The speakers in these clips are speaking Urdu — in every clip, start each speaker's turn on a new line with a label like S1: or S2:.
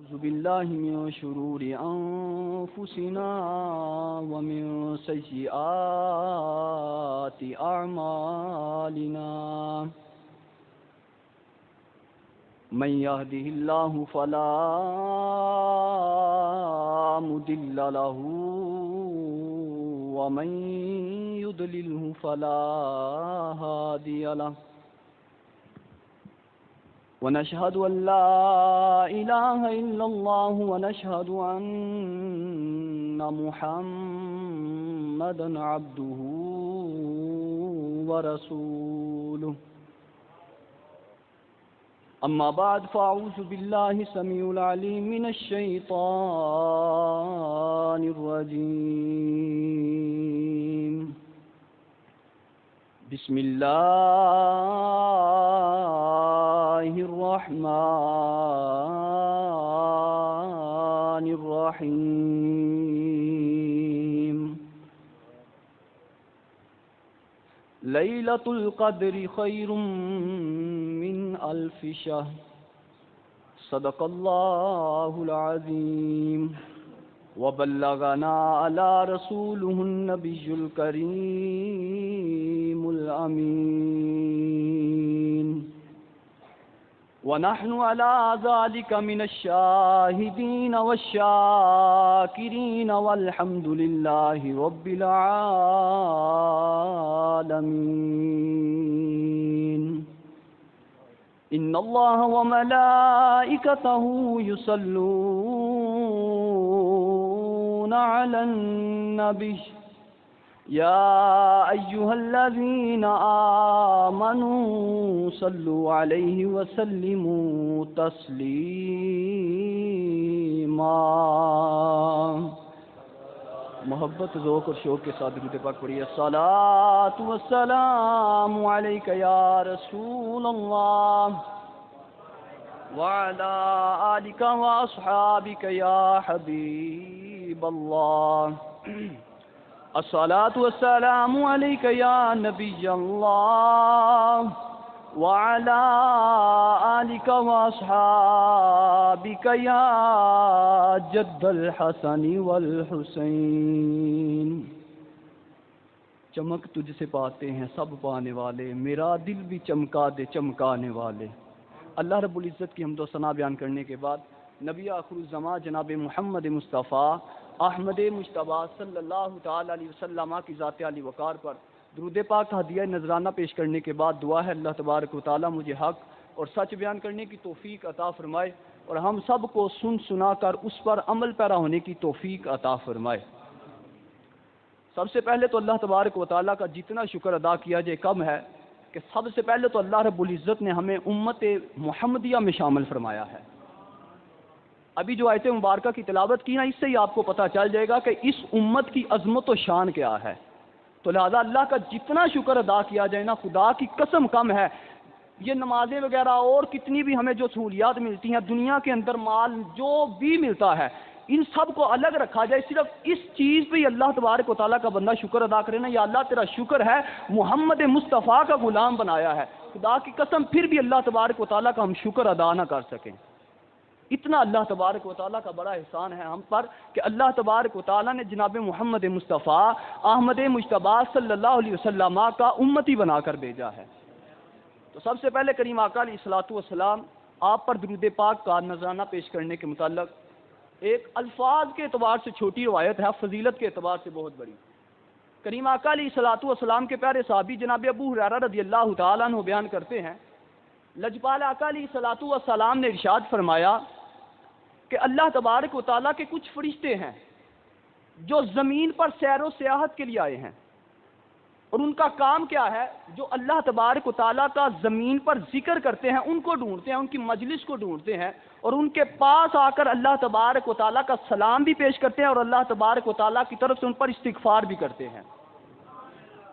S1: أعوذ بالله من شرور أنفسنا ومن سيئات أعمالنا من يهده الله فلا مضل له ومن يضلله فلا هادي له ونشهد أن لا إله إلا الله ونشهد أن محمدا عبده ورسوله أما بعد فأعوذ بالله السميع العليم من الشيطان الرجيم بسم الله الرحمن الرحيم ليلة القدر خير من ألف شهر صدق الله العظيم وبلغنا على رسوله النبي الكريم الأمين ونحن على ذلك من الشاهدين والشاكرين والحمد لله رب العالمين إن الله وملائكته يصلون على النبي يا أيها الذين آمنوا صلوا عليه وسلموا تسلیما. محبت ذوق اور شوق کے ساتھ درود پاک پڑھیے. الصلاۃ والسلام علیک یا رسول اللہ وعلی آلک واصحابک یا حبیب اللہ. الصلاۃ والسلام علیک یا نبی اللہ وعلی آلک واصحابک یا جد الحسن والحسین. چمک تجھ سے پاتے ہیں سب پانے والے، میرا دل بھی چمکا دے چمکانے والے. اللہ رب العزت کی حمد و ثنا بیان کرنے کے بعد نبی آخر الزمان جناب محمد مصطفیٰ احمد مجتبیٰ صلی اللہ تعالی علیہ وسلم کی ذات علی وقار پر درود پاک کا ہدیہ نذرانہ پیش کرنے کے بعد دعا ہے اللہ تبارک و تعالی مجھے حق اور سچ بیان کرنے کی توفیق عطا فرمائے اور ہم سب کو سن سنا کر اس پر عمل پیرا ہونے کی توفیق عطا فرمائے. سب سے پہلے تو اللہ تبارک و تعالی کا جتنا شکر ادا کیا جائے کم ہے کہ سب سے پہلے تو اللہ رب العزت نے ہمیں امت محمدیہ میں شامل فرمایا ہے. ابھی جو آیت مبارکہ کی تلاوت کی نا، اس سے ہی آپ کو پتہ چل جائے گا کہ اس امت کی عظمت و شان کیا ہے. تو لہذا اللہ کا جتنا شکر ادا کیا جائے نا، خدا کی قسم کم ہے. یہ نمازیں وغیرہ اور کتنی بھی ہمیں جو سہولیات ملتی ہیں دنیا کے اندر، مال جو بھی ملتا ہے، ان سب کو الگ رکھا جائے، صرف اس چیز پہ ہی اللہ تبارک و تعالیٰ کا بندہ شکر ادا کرے نا، یا اللہ تیرا شکر ہے محمد مصطفیٰ کا غلام بنایا ہے. خدا کی قسم پھر بھی اللہ تبارک و تعالیٰ کا ہم شکر ادا نہ کر سکیں. اتنا اللہ تبارک و تعالیٰ کا بڑا احسان ہے ہم پر کہ اللہ تبارک و تعالیٰ نے جناب محمد مصطفیٰ احمد مجتبیٰ صلی اللہ علیہ وسلم کا امتی بنا کر بھیجا ہے. تو سب سے پہلے کریم آقا علیہ الصلوۃ والسلام آپ پر درود پاک کا نذرانہ پیش کرنے کے متعلق ایک الفاظ کے اعتبار سے چھوٹی روایت ہے، فضیلت کے اعتبار سے بہت بڑی. کریم آقا علیہ الصلوۃ والسلام کے پیارے صحابی جناب ابو ہریرہ رضی اللہ تعالیٰ عنہ بیان کرتے ہیں، لجپال آقا علیہ الصلوۃ والسلام نے ارشاد فرمایا کہ اللہ تبارک و تعالیٰ کے کچھ فرشتے ہیں جو زمین پر سیر و سیاحت کے لیے آئے ہیں، اور ان کا کام کیا ہے؟ جو اللہ تبارک و تعالیٰ کا زمین پر ذکر کرتے ہیں ان کو ڈھونڈتے ہیں، ان کی مجلس کو ڈھونڈتے ہیں، اور ان کے پاس آ کر اللہ تبارک و تعالیٰ کا سلام بھی پیش کرتے ہیں اور اللہ تبارک و تعالیٰ کی طرف سے ان پر استغفار بھی کرتے ہیں.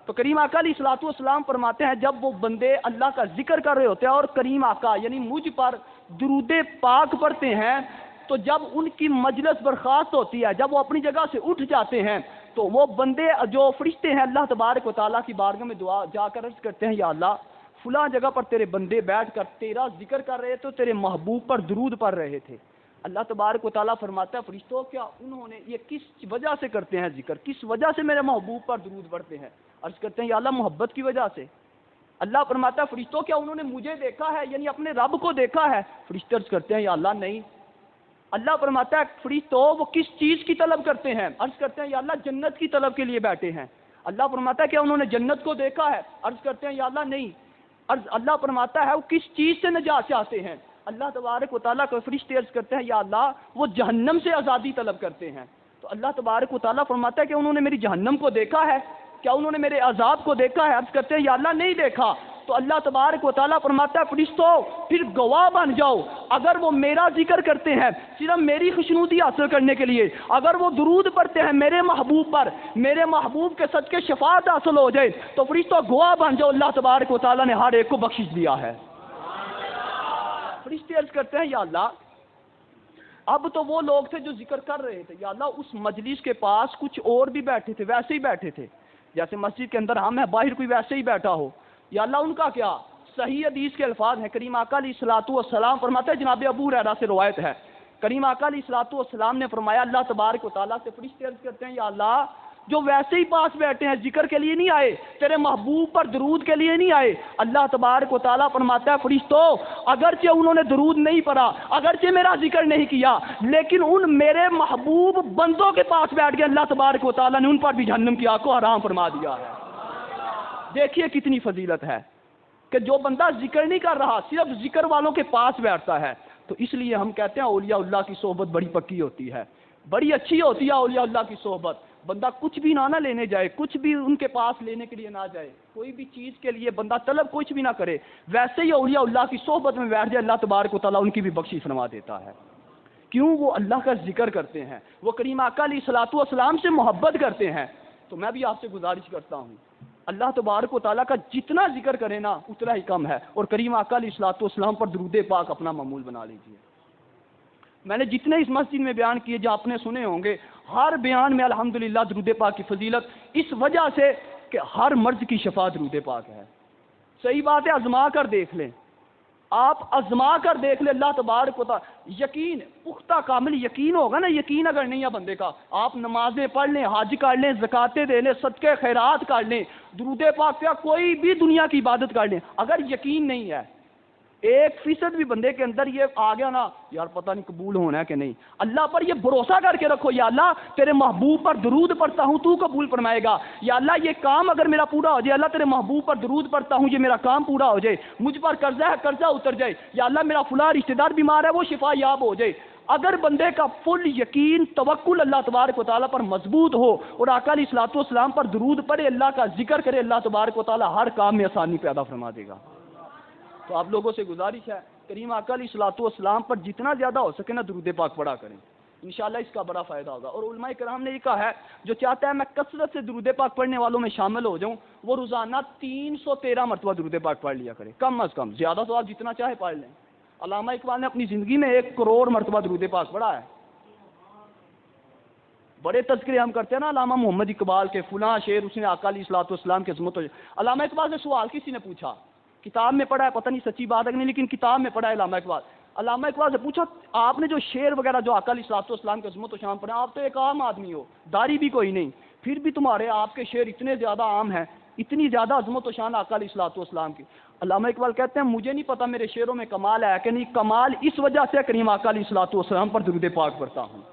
S1: تو کریم آقا علیہ الصلوۃ والسلام فرماتے ہیں جب وہ بندے اللہ کا ذکر کر رہے ہوتے ہیں اور کریم آقا یعنی مجھ پر درود پاک پڑھتے ہیں، تو جب ان کی مجلس برخاست ہوتی ہے، جب وہ اپنی جگہ سے اٹھ جاتے ہیں، تو وہ بندے جو فرشتے ہیں اللہ تبارک و تعالیٰ کی بارگاہ میں دعا جا کر عرض کرتے ہیں، یا اللہ فلاں جگہ پر تیرے بندے بیٹھ کر تیرا ذکر کر رہے تھے، تیرے محبوب پر درود پڑھ رہے تھے، اللہ تبارک و تعالیٰ فرماتا ہے فرشتوں کیا انہوں نے یہ کس وجہ سے کرتے ہیں ذکر، کس وجہ سے میرے محبوب پر درود پڑھتے ہیں؟ عرض کرتے ہیں یا اللہ محبت کی وجہ سے۔ اللہ فرماتا ہے فرشتوں کیا انہوں نے مجھے دیکھا ہے، یعنی اپنے رب کو دیکھا ہے؟ فرشتے عرض کرتے ہیں یا اللہ نہیں۔ اللہ فرماتا ہے فرشتوں وہ کس چیز کی طلب کرتے ہیں؟ عرض کرتے ہیں یا اللہ جنت کی طلب کے لیے بیٹھے ہیں۔ اللہ فرماتا ہے کیا انہوں نے جنت کو دیکھا ہے؟ عرض کرتے ہیں یا اللہ نہیں۔ اللہ فرماتا ہے وہ کس چیز سے نجات چاہتے ہیں؟ اللہ تبارک و تعالیٰ کو فرشتے عرض کرتے ہیں یا اللہ وہ جہنم سے آزادی طلب کرتے ہیں۔ تو اللہ تبارک و تعالیٰ فرماتا ہے کہ انہوں نے میری جہنم کو دیکھا ہے، کیا انہوں نے میرے عذاب کو دیکھا ہے؟ عرض کرتے ہیں یا اللہ نہیں دیکھا۔ تو اللہ تبارک و تعالیٰ فرماتا ہے فرشتوں پھر گواہ بن جاؤ، اگر وہ میرا ذکر کرتے ہیں صرف میری خوشنودی حاصل کرنے کے لیے، اگر وہ درود پڑھتے ہیں میرے محبوب پر، میرے محبوب کے صدقے شفاعت حاصل ہو جائے، تو فرشتوں گواہ بن جاؤ اللہ تبارک و تعالیٰ نے ہر ایک کو بخشش دیا ہے۔ فرشتے عرض کرتے ہیں یا اللہ اب تو وہ لوگ تھے جو ذکر کر رہے تھے، یا اللہ اس مجلس کے پاس کچھ اور بھی بیٹھے تھے، ویسے ہی بیٹھے تھے جیسے مسجد کے اندر ہم ہیں، باہر کوئی ویسے ہی بیٹھا ہو، یا اللہ ان کا کیا؟ صحیح حدیث کے الفاظ ہیں، کریم آقا علیہ الصلوۃ والسلام فرماتے ہیں، جناب ابو ہریرہ سے روایت ہے، کریم آقا علیہ الصلوۃ والسلام نے فرمایا اللہ تبارک و تعالیٰ سے فرشتے عرض کرتے ہیں یا اللہ جو ویسے ہی پاس بیٹھے ہیں ذکر کے لیے نہیں آئے، تیرے محبوب پر درود کے لیے نہیں آئے، اللہ تبارک و تعالیٰ فرماتا ہے فرشتوں اگرچہ انہوں نے درود نہیں پڑھا، اگرچہ میرا ذکر نہیں کیا، لیکن ان میرے محبوب بندوں کے پاس بیٹھ گئے، اللہ تبارک و تعالیٰ نے ان پر بھی جہنم کی آگ کو حرام فرما دیا ہے۔ دیکھیے کتنی فضیلت ہے کہ جو بندہ ذکر نہیں کر رہا صرف ذکر والوں کے پاس بیٹھتا ہے۔ تو اس لیے ہم کہتے ہیں اولیاء اللہ کی صحبت بڑی پکی ہوتی ہے، بڑی اچھی ہوتی ہے اولیاء اللہ کی صحبت۔ بندہ کچھ بھی نہ لینے جائے، کچھ بھی ان کے پاس لینے کے لیے نہ جائے، کوئی بھی چیز کے لیے بندہ طلب کچھ بھی نہ کرے، ویسے ہی اولیاء اللہ کی صحبت میں بیٹھ جائے اللہ تبارک و تعالیٰ ان کی بھی بخشش فرما دیتا ہے۔ کیوں؟ وہ اللہ کا ذکر کرتے ہیں، وہ کریم آقا علیہ الصلوۃ والسلام سے محبت کرتے ہیں۔ تو میں بھی آپ سے گزارش کرتا ہوں اللہ تبارک و تعالیٰ کا جتنا ذکر کرے نا اتنا ہی کم ہے، اور کریم آقا علیہ الصلوۃ والسلام پر درود پاک اپنا معمول بنا لیجیے۔ میں نے جتنے اس مسجد میں بیان کیے جو آپ نے سنے ہوں گے، ہر بیان میں الحمدللہ درود پاک کی فضیلت اس وجہ سے کہ ہر مرض کی شفا درود پاک ہے۔ صحیح بات ہے، آزما کر دیکھ لیں، آپ آزما کر دیکھ لیں، اللہ تبارک و تعالیٰ یقین پختہ کامل یقین ہوگا نا، یقین اگر نہیں ہے بندے کا، آپ نمازیں پڑھ لیں، حج کر لیں، زکاتیں دے لیں، صدقے خیرات کر لیں، درود پاک پہ کوئی بھی دنیا کی عبادت کر لیں، اگر یقین نہیں ہے 1% بھی بندے کے اندر یہ آ گیا نا یار پتہ نہیں قبول ہونا ہے کہ نہیں، اللہ پر یہ بھروسہ کر کے رکھو یا اللہ تیرے محبوب پر درود پڑھتا ہوں تو قبول فرمائے گا، یا اللہ یہ کام اگر میرا پورا ہو جائے، اللہ تیرے محبوب پر درود پڑھتا ہوں یہ میرا کام پورا ہو جائے، مجھ پر قرضہ ہے قرضہ اتر جائے، یا اللہ میرا فلاں رشتہ دار بیمار ہے وہ شفا یاب ہو جائے۔ اگر بندے کا فل یقین توکل اللہ تبارک و تعالیٰ پر مضبوط ہو اور آقا علیہ الصلوۃ والسلام پر درود پڑھے، اللہ کا ذکر کرے، اللہ تبارک و تعالیٰ ہر کام میں آسانی پیدا فرما دے گا۔ تو آپ لوگوں سے گزارش ہے کریم آقا علیہ الصلوۃ والسلام پر جتنا زیادہ ہو سکے نا درود پاک پڑھا کریں، انشاءاللہ اس کا بڑا فائدہ ہوگا۔ اور علماء کرام نے یہ کہا ہے جو چاہتا ہے میں کثرت سے درود پاک پڑھنے والوں میں شامل ہو جاؤں وہ روزانہ 313 مرتبہ درود پاک پڑھ لیا کرے، کم از کم، زیادہ تو آپ جتنا چاہے پڑھ لیں۔ علامہ اقبال نے اپنی زندگی میں 1 کروڑ مرتبہ درود پاک پڑھا ہے۔ بڑے تذکرے ہم کرتے ہیں نا علامہ محمد اقبال کے، فلاں شعر اس نے آقا علیہ الصلوۃ والسلام کے عظمت۔ علامہ اقبال سے سوال کسی نے پوچھا، کتاب میں پڑھا ہے، پتہ نہیں سچی بات ہے کہ نہیں، لیکن کتاب میں پڑھا ہے علامہ اقبال۔ علامہ اقبال سے پوچھا آپ نے جو شعر وغیرہ جو آقا علیہ الصلوۃ والسلام کے عظمت و شان پڑھے، آپ تو ایک عام آدمی ہو، داڑھی بھی کوئی نہیں، پھر بھی تمہارے آپ کے شعر اتنے زیادہ عام ہیں، اتنی زیادہ عظمت و شان آقا علیہ الصلوۃ والسلام کی۔ علامہ اقبال کہتے ہیں مجھے نہیں پتا میرے شعروں میں کمال ہے کہ نہیں، کمال اس وجہ سے کریم آقا علیہ الصلوۃ والسلام پر درود پاک پڑھتا ہوں۔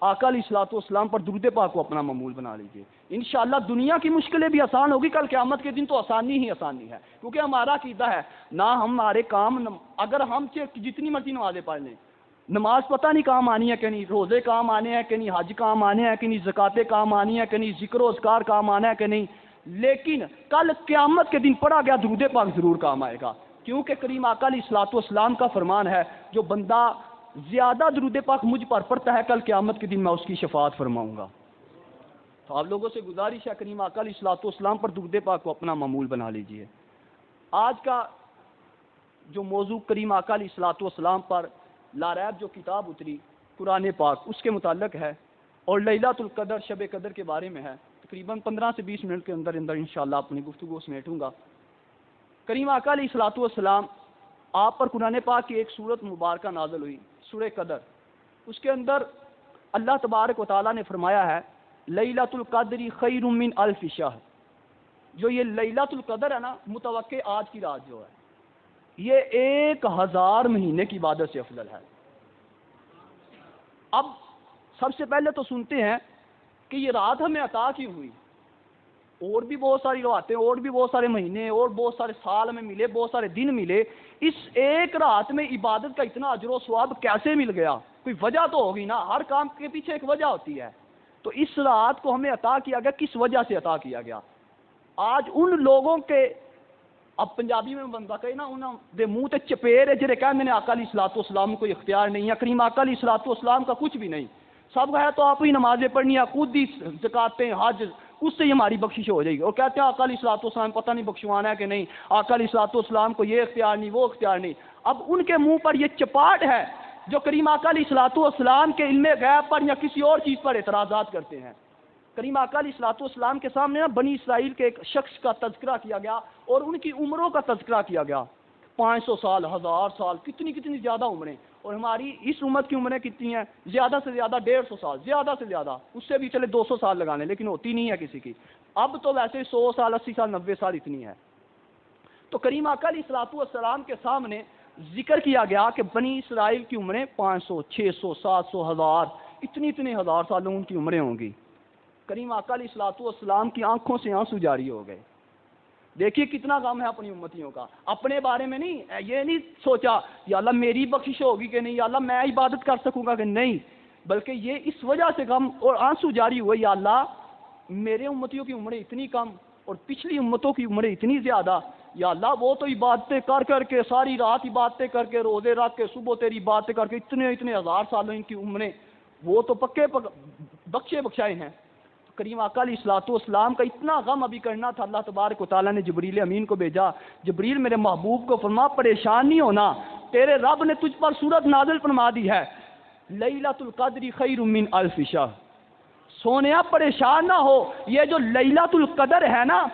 S1: آقا علیہ الصلوۃ والسلام پر درود پاک کو اپنا معمول بنا لیجیے، انشاءاللہ دنیا کی مشکلیں بھی آسان ہوگی، کل قیامت کے دن تو آسانی ہی آسانی ہے، کیونکہ ہمارا عقیدہ ہے نہ ہمارے کام اگر ہم جتنی مرضی نمازیں پڑھ لیں، نماز پتہ نہیں کام آنی ہے کہ نہیں، روزے کام آنے ہیں کہ نہیں، حج کام آنے ہیں کہ نہیں، زکاتیں کام آنی ہے کہ نہیں، ذکر و اذکار کام آنا ہے کہ نہیں، لیکن کل قیامت کے دن پڑھا گیا درود پاک ضرور کام آئے گا، کیونکہ کریم آقا علیہ الصلوۃ والسلام کا فرمان ہے جو بندہ زیادہ درود پاک مجھ پر پڑھتا ہے کل قیامت کے دن میں اس کی شفاعت فرماؤں گا۔ تو آپ لوگوں سے گزارش ہے کریم آقا علیہ الصلوۃ والسلام پر درود پاک کو اپنا معمول بنا لیجئے۔ آج کا جو موضوع کریم آقا علیہ الصلوۃ والسلام پر لاریب جو کتاب اتری قرآن پاک اس کے متعلق ہے، اور لیلۃ القدر شب قدر کے بارے میں ہے، تقریباً 15 سے 20 منٹ کے اندر انشاءاللہ اپنی گفتگو سمیٹوں گا۔ کریم آقا علیہ الصلوۃ والسلام آپ پر قرآن پاک کی ایک سورت مبارکہ نازل ہوئی، سورہ قدر، اس کے اندر اللہ تبارک و تعالیٰ نے فرمایا ہے لیلۃ القدر خیر من الف شہر. جو یہ لیلۃ القدر ہے نا، متوقع آج کی رات جو ہے، یہ 1000 مہینے کی عبادت سے افضل ہے. اب سب سے پہلے تو سنتے ہیں کہ یہ رات ہمیں عطا کی ہوئی. اور بھی بہت ساری راتیں، اور بھی بہت سارے مہینے، اور بہت سارے سال ہمیں ملے، بہت سارے دن ملے. اس ایک رات میں عبادت کا اتنا اجر و ثواب کیسے مل گیا؟ کوئی وجہ تو ہوگی نا، ہر کام کے پیچھے ایک وجہ ہوتی ہے. تو اس رات کو ہمیں عطا کیا گیا، کس وجہ سے عطا کیا گیا؟ آج ان لوگوں کے، اب پنجابی میں بندہ کہے نا، انہوں دے منہ تے چپیر ہے جڑے کہندے نے آقا علیہ الصلوۃ والسلام کو اختیار نہیں ہے، کریم آقا علیہ الصلوۃ والسلام کا کچھ بھی نہیں، سب ہے تو آپ ہی نمازیں پڑھنی ہے، خود ہی زکاتیں، حج، اس سے ہی ہماری بخشش ہو جائے گی. اور کہتے ہیں آقا علیہ الصلوۃ والسلام پتہ نہیں بخشوانا ہے کہ نہیں، آقا علیہ الصلوۃ والسلام کو یہ اختیار نہیں، وہ اختیار نہیں. اب ان کے منہ پر یہ چپاٹ ہے جو کریم آقا علیہ الصلوۃ والسلام کے علم غیب پر یا کسی اور چیز پر اعتراضات کرتے ہیں. کریم آقا علیہ الصلوۃ والسلام کے سامنے نا بنی اسرائیل کے ایک شخص کا تذکرہ کیا گیا اور ان کی عمروں کا تذکرہ کیا گیا. 500 سال، 1000 سال، کتنی کتنی زیادہ عمریں. اور ہماری اس امت کی عمریں کتنی ہیں؟ زیادہ سے زیادہ 150 سال، زیادہ سے زیادہ، اس سے بھی چلے 200 سال لگانے، لیکن ہوتی نہیں ہے کسی کی. اب تو ویسے 100 سال، 80 سال، 90 سال اتنی ہے. تو کریم آقا علیہ الصلوۃ والسلام کے سامنے ذکر کیا گیا کہ بنی اسرائیل کی عمریں 500، 600، 700، 1000، اتنی ہزار سالوں ان کی عمریں ہوں گی. کریم آقا علیہ الصلوۃ والسلام کی آنکھوں سے آنسو جاری ہو گئے. دیکھیے کتنا غم ہے اپنی امتیوں کا. اپنے بارے میں نہیں، یہ نہیں سوچا یا اللہ میری بخشش ہوگی کہ نہیں، یا اللہ میں عبادت کر سکوں گا کہ نہیں، بلکہ یہ اس وجہ سے غم اور آنسو جاری ہوئے، یا اللہ میرے امتیوں کی عمریں اتنی کم اور پچھلی امتوں کی عمریں اتنی زیادہ. یا اللہ وہ تو عبادتیں کر کر کے، ساری رات عبادتیں کر کے، روزے رکھ کے، صبح تیری عبادتیں کر کے، اتنے ہزار سالوں ان کی عمریں، وہ تو پکے بخشے بخشائے ہیں. کریم آقا علیہ الصلوۃ والسلام کا اتنا غم ابھی کرنا تھا. اللہ تبارک و تعالیٰ نے جبریل امین کو بھیجا. جبریل میرے محبوب کو فرما پریشان نہیں ہونا، تیرے رب نے تجھ پر سورت نازل فرما دی ہے لیلۃ القدر خیر من الف شہر. سونیا پریشان نہ ہو، یہ جو لیلۃ القدر ہے نا،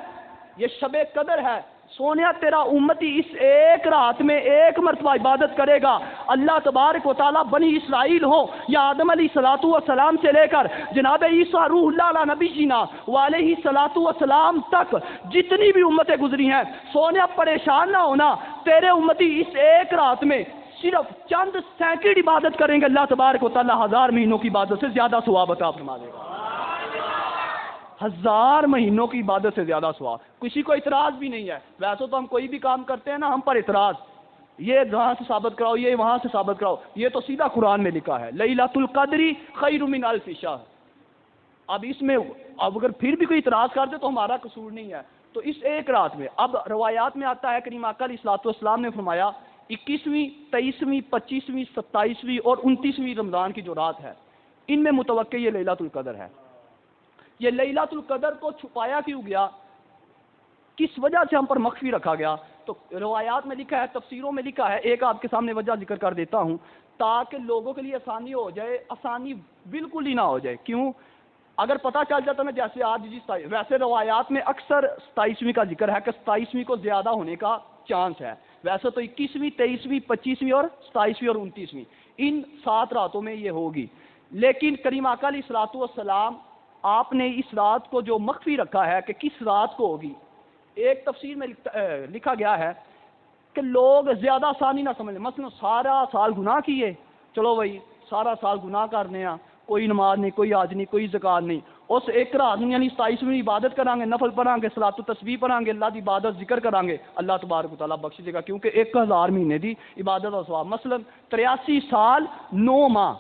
S1: یہ شب قدر ہے. سونیا تیرا امتی اس ایک رات میں ایک مرتبہ عبادت کرے گا. اللہ تبارک و تعالیٰ بنی اسرائیل ہو یا آدم علیہ الصلوۃ والسلام سے لے کر جناب عیسیٰ روح اللہ علیہ نبی جینا علیہ الصلوۃ والسلام تک جتنی بھی امتیں گزری ہیں، سونیا پریشان نہ ہونا، تیرے امتی اس ایک رات میں صرف چند سینکڑ عبادت کریں گے، اللہ تبارک و تعالیٰ 1000 مہینوں کی عبادت سے زیادہ ثواب عطا فرما دے گا. 1000 مہینوں کی عبادت سے زیادہ ثواب. کسی کو اعتراض بھی نہیں ہے. ویسے تو ہم کوئی بھی کام کرتے ہیں نا، ہم پر اعتراض، یہ وہاں سے ثابت کراؤ، یہ وہاں سے ثابت کراؤ. یہ تو سیدھا قرآن میں لکھا ہے لیلۃ القدر خیر من الف شہر. اب اس میں اب اگر پھر بھی کوئی اعتراض کر دے تو ہمارا قصور نہیں ہے. تو اس ایک رات میں، اب روایات میں آتا ہے کریم آقا علیہ الصلوۃ والسلام نے فرمایا 21ویں، 23ویں، 25ویں، 27ویں اور 29ویں رمضان کی جو رات ہے، ان میں متوقع یہ لیلۃ القدر ہے. یہ لیلۃ القدر کو چھپایا کیوں گیا؟ کس وجہ سے ہم پر مخفی رکھا گیا؟ تو روایات میں لکھا ہے، تفسیروں میں لکھا ہے، ایک آپ کے سامنے وجہ ذکر کر دیتا ہوں تاکہ لوگوں کے لیے آسانی ہو جائے. آسانی بالکل ہی نہ ہو جائے. کیوں؟ اگر پتہ چل جاتا نا جیسے آج جی، ویسے روایات میں اکثر 27ویں کا ذکر ہے کہ 27ویں کو زیادہ ہونے کا چانس ہے. ویسے تو 21ویں، 23ویں، 25ویں اور 27ویں اور 29ویں، ان 7 راتوں میں یہ ہوگی. لیکن کریم آقا علیہ الصلوۃ والسلام آپ نے اس رات کو جو مخفی رکھا ہے کہ کس رات کو ہوگی. ایک تفسیر میں لکھا گیا ہے کہ لوگ زیادہ آسانی نہ سمجھ لیں. مثلا سارا سال گناہ کیے، چلو بھائی سارا سال گناہ کرنے ہیں، کوئی نماز نہیں، کوئی حج نہیں، کوئی زکات نہیں، اس ایک رات میں یعنی 27ویں عبادت کریں گے، نفل پڑھیں گے، صلاۃ و تسبیح پڑھیں گے، اللہ کی عبادت ذکر کریں گے، اللہ تبارک و تعالیٰ بخش دے گا. کیونکہ 1000 مہینے دی عبادت اور ثواب. مثلا 83 سال 9 ماہ،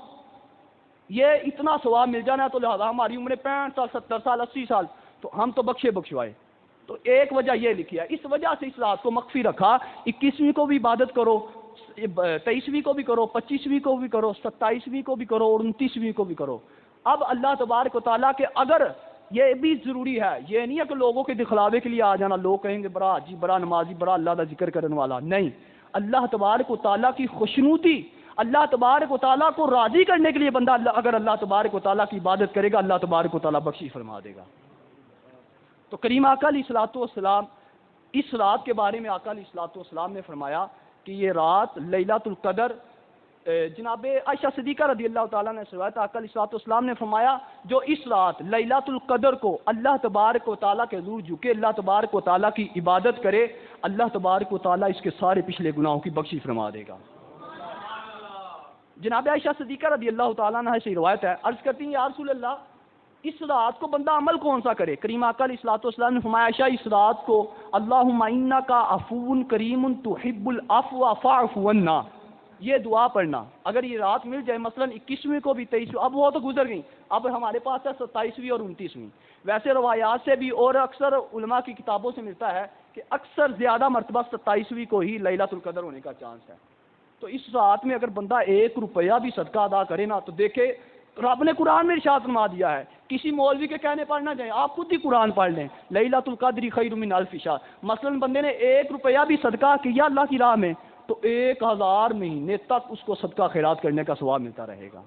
S1: یہ اتنا ثواب مل جانا، تو لہٰذا ہماری عمریں 65 سال، 70 سال، 80 سال، تو ہم تو بخشے بخشوائے. تو ایک وجہ یہ لکھی ہے. اس وجہ سے اس رات کو مخفی رکھا. 21ویں کو بھی عبادت کرو، 23ویں کو بھی کرو، 25ویں کو بھی کرو، 27ویں کو بھی کرو اور 29ویں کو بھی کرو. اب اللہ تبارک و تعالیٰ کے اگر یہ بھی ضروری ہے، یہ نہیں ہے کہ لوگوں کے دکھلاوے کے لیے آ جانا، لوگ کہیں گے بڑا حاجی، بڑا نمازی، بڑا اللہ کا ذکر کرنے والا. نہیں، اللہ تبارک و تعالیٰ کی خوشنودی، اللہ تبارک و تعالیٰ کو راضی کرنے کے لیے بندہ اگر اللہ تبارک و تعالیٰ کی عبادت کرے گا، اللہ تبارک و تعالیٰ بخشش فرما دے گا. تو کریم آقا علیہ الصلوۃ والسلام اس رات کے بارے میں آقا علیہ الصلوۃ والسلام نے فرمایا کہ یہ رات لیلۃ القدر جناب عائشہ صدیقہ رضی اللہ تعالیٰ نے روایت آقا علیہ الصلوۃ والسلام نے فرمایا جو اس رات لیلۃ القدر کو اللہ تبارک و تعالیٰ کے حضور جھکے اللہ تبارک و تعالیٰ کی عبادت کرے اللہ تبارک و تعالیٰ اس کے سارے پچھلے گناہوں کی بخشش فرما دے گا۔ جناب عائشہ صدیقہ رضی اللہ تعالیٰ عنہ سے روایت ہے، عرض کرتی ہیں یا رسول اللہ اس رات کو بندہ عمل کون سا کرے؟ کریم آقا علیہ الصلوۃ والسلام نے فرمایا عائشہ اس رات کو اللہم انک عفو کریم تحب العفو فاعف عنا، یہ دعا پڑھنا۔ اگر یہ رات مل جائے مثلا 21ویں کو بھی 23ویں، اب وہ تو گزر گئی، اب ہمارے پاس ہے 27ویں اور 29ویں۔ ویسے روایات سے بھی اور اکثر علماء کی کتابوں سے ملتا ہے کہ اکثر زیادہ مرتبہ 27ویں کو ہی لیلۃ القدر ہونے کا چانس ہے۔ تو اس رات میں اگر بندہ 1 روپیہ بھی صدقہ ادا کرے نا تو دیکھے رب نے قرآن میں ارشاد فرما دیا ہے، کسی مولوی کے کہنے پر نہ جائیں، آپ خود ہی قرآن پڑھ لیں، لیلۃ القدر خیر من الف شہر۔ مثلا بندے نے 1 روپیہ بھی صدقہ کیا اللہ کی راہ میں تو 1000 مہینے تک اس کو صدقہ خیرات کرنے کا ثواب ملتا رہے گا۔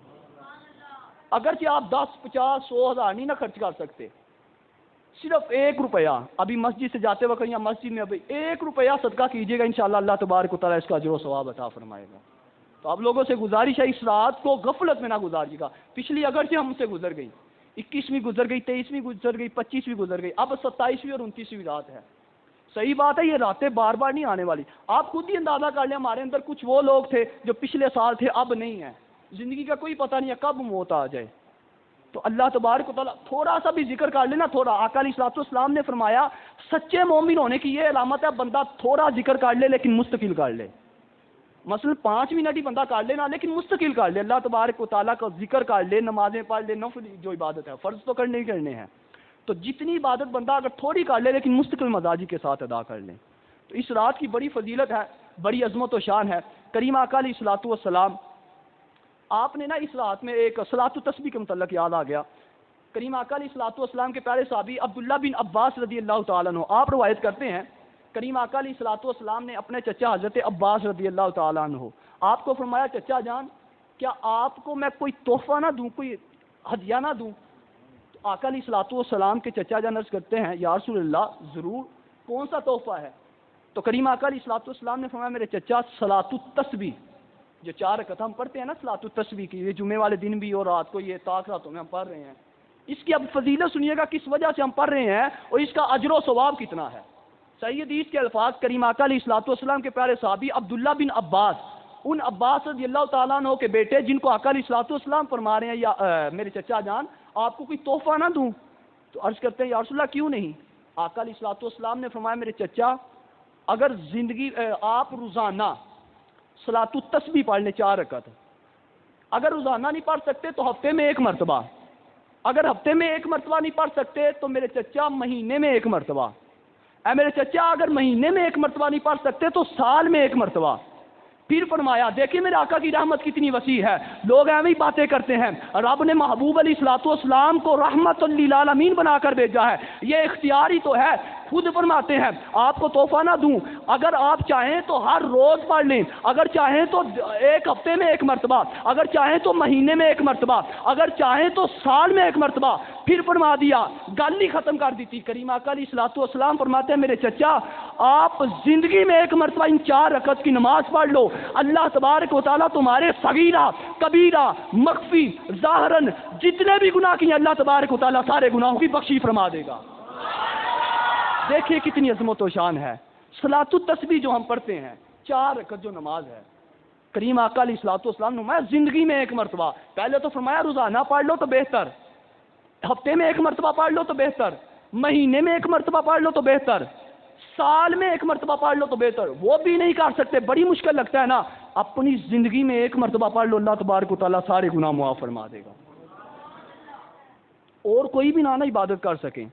S1: اگرچہ آپ 10 50 100 ہزار نہیں نہ خرچ کر سکتے، صرف 1 روپیہ ابھی مسجد سے جاتے وقت یا مسجد میں ابھی 1 روپیہ صدقہ کیجیے گا، انشاءاللہ اللہ تبارک و تعالیٰ اس کا اجر و ثواب عطا فرمائے گا۔ تو آپ لوگوں سے گزارش ہے اس رات کو غفلت میں نہ گزاریے گا۔ پچھلی اگرچہ ہم سے گزر گئی، 21ویں گزر گئی، 23ویں گزر گئی، 25ویں گزر گئی، اب 27ویں اور 29ویں رات ہے۔ صحیح بات ہے، یہ راتیں بار بار نہیں آنے والی۔ آپ خود ہی اندازہ کر لیں ہمارے اندر کچھ وہ لوگ تھے جو پچھلے سال تھے اب نہیں ہیں، زندگی کا کوئی پتہ نہیں ہے کب موت آ جائے۔ تو اللہ تبارک و تعالیٰ تھوڑا سا بھی ذکر کر لینا، تھوڑا آقا علیہ الصلوۃ والسلام نے فرمایا سچے مومن ہونے کی یہ علامت ہے بندہ تھوڑا ذکر کر لے لیکن مستقل کر لے۔ مثلا 5 منٹ ہی بندہ کر لینا لیکن مستقل کر لے، اللہ تبارک و تعالیٰ کا ذکر کر لے، نمازیں پڑھ لے، نفل جو عبادت ہے، فرض تو کرنے ہی کرنے ہیں۔ تو جتنی عبادت بندہ اگر تھوڑی کر لے لیکن مستقل مزاجی کے ساتھ ادا کر لیں تو اس رات کی بڑی فضیلت ہے، بڑی عظمت و شان ہے۔ کریم آقا علیہ الصلوۃ والسلام آپ نے نا اس رات میں ایک صلاۃ التسبیح کے متعلق یاد آ گیا۔ کریم آقا علیہ الصلوۃ والسلام کے پیارے صحابی عبداللہ بن عباس رضی اللہ تعالیٰ عنہ آپ روایت کرتے ہیں کریم آقا علیہ الصلوۃ والسلام نے اپنے چچا حضرت عباس رضی اللہ تعالیٰ عنہ آپ کو فرمایا چچا جان کیا آپ کو میں کوئی تحفہ نہ دوں، کوئی ہدیہ نہ دوں؟ تو آقا علیہ الصلوۃ والسلام کے چچا جان عرض کرتے ہیں یا رسول اللہ ضرور، کون سا تحفہ ہے؟ تو کریم آقا علیہ الصلوۃ والسلام نے فرمایا میرے چچا صلاۃ التسبیح، جو 4 رکعت ہم پڑھتے ہیں نا صلاۃ التسبیح کی، یہ جمعے والے دن بھی اور رات کو یہ طاق راتوں میں ہم پڑھ رہے ہیں، اس کی اب فضیلت سنیے گا کس وجہ سے ہم پڑھ رہے ہیں اور اس کا اجر و ثواب کتنا ہے۔ صحیح حدیث کے الفاظ کریم آقا علیہ الصلوۃ والسلام کے پیارے صحابی عبداللہ بن عباس، ان عباس رضی اللہ تعالیٰ عنہ کے بیٹے جن کو آقا علیہ الصلوۃ والسلام فرما رہے ہیں یا میرے چچا جان آپ کو کوئی تحفہ نہ دوں؟ تو عرض کرتے ہیں یا رسول اللہ کیوں نہیں؟ آقا علیہ الصلوۃ والسلام نے فرمایا میرے چچا اگر زندگی آپ روزانہ صلاۃ التسبیح پڑھ لیں 4 رکعت، اگر روزانہ نہیں پڑھ سکتے تو ہفتے میں 1 مرتبہ، اگر ہفتے میں 1 مرتبہ نہیں پڑھ سکتے تو میرے چچا مہینے میں 1 مرتبہ، اے میرے چچا اگر مہینے میں 1 مرتبہ نہیں پڑھ سکتے تو سال میں 1 مرتبہ۔ پھر فرمایا دیکھیں میرے آقا کی رحمت کتنی وسیع ہے، لوگ ایویں ہی باتیں کرتے ہیں، رب نے محبوب علیہ الصلوۃ والسلام کو رحمت للعالمین بنا کر بھیجا ہے، یہ اختیاری تو ہے، خود فرماتے ہیں آپ کو تحفہ نہ دوں، اگر آپ چاہیں تو ہر روز پڑھ لیں، اگر چاہیں تو 1 ہفتے میں 1 مرتبہ، اگر چاہیں تو مہینے میں 1 مرتبہ، اگر چاہیں تو سال میں 1 مرتبہ۔ پھر فرما دیا گل ہی ختم کر دی تھی، کریم آقا علیہ الصلوۃ والسلام فرماتے ہیں میرے چچا آپ زندگی میں 1 مرتبہ ان 4 رکعت کی نماز پڑھ لو، اللہ تبارک و تعالیٰ تمہارے صغیرہ کبیرہ مخفی ظاہراً جتنے بھی گناہ کیے اللہ تبارک و تعالیٰ سارے گناہوں کی بخشی فرما دے گا۔ دیکھیے کتنی عظمت و شان ہے۔ صلاۃ التسبیح جو ہم پڑھتے ہیں 4 رکعت جو نماز ہے، کریم آقا علیہ الصلوۃ والسلام نے فرمایا زندگی میں 1 مرتبہ، پہلے تو فرمایا روزانہ پڑھ لو تو بہتر، ہفتے میں 1 مرتبہ پڑھ لو تو بہتر، مہینے میں 1 مرتبہ پڑھ لو تو بہتر، سال میں 1 مرتبہ پڑھ لو تو بہتر، وہ بھی نہیں کر سکتے بڑی مشکل لگتا ہے نا، اپنی زندگی میں 1 مرتبہ پڑھ لو اللہ تبارک و تعالیٰ سارے گناہ معاف فرما دے گا۔ اور کوئی بھی نہ عبادت کر سکیں،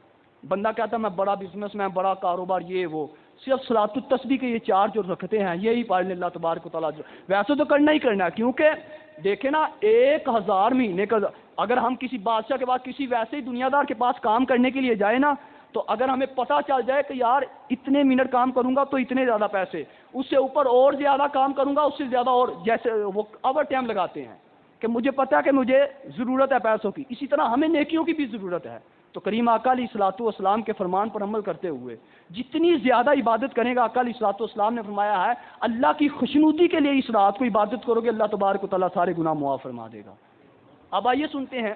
S1: بندہ کہتا ہے میں بڑا بزنس میں بڑا کاروبار یہ وہ، صرف صلاۃ التسبیح کے یہ 4 جو رکھتے ہیں یہی پڑھ لیں اللہ تبارک و تعالیٰ، ویسے تو کرنا ہی کرنا ہے، کیونکہ دیکھیں نا 1000 مہینے کا، اگر ہم کسی بادشاہ کے پاس کسی ویسے ہی دنیا دار کے پاس کام کرنے کے لیے جائیں نا، تو اگر ہمیں پتہ چل جائے کہ یار اتنے منٹ کام کروں گا تو اتنے زیادہ پیسے، اس سے اوپر اور زیادہ کام کروں گا اس سے زیادہ، اور جیسے وہ اوور ٹائم لگاتے ہیں کہ مجھے پتہ ہے کہ مجھے ضرورت ہے پیسوں کی، اسی طرح ہمیں نیکیوں کی بھی ضرورت ہے، تو کریم آقا علیہ الصلوۃ والسلام کے فرمان پر عمل کرتے ہوئے جتنی زیادہ عبادت کرے گا، آقا علیہ الصلوۃ والسلام نے فرمایا ہے اللہ کی خوشنودی کے لیے اس رات کو عبادت کرو گے، اللہ تبارک و تعالیٰ سارے گناہ معاف فرما دے گا۔ اب آئیے سنتے ہیں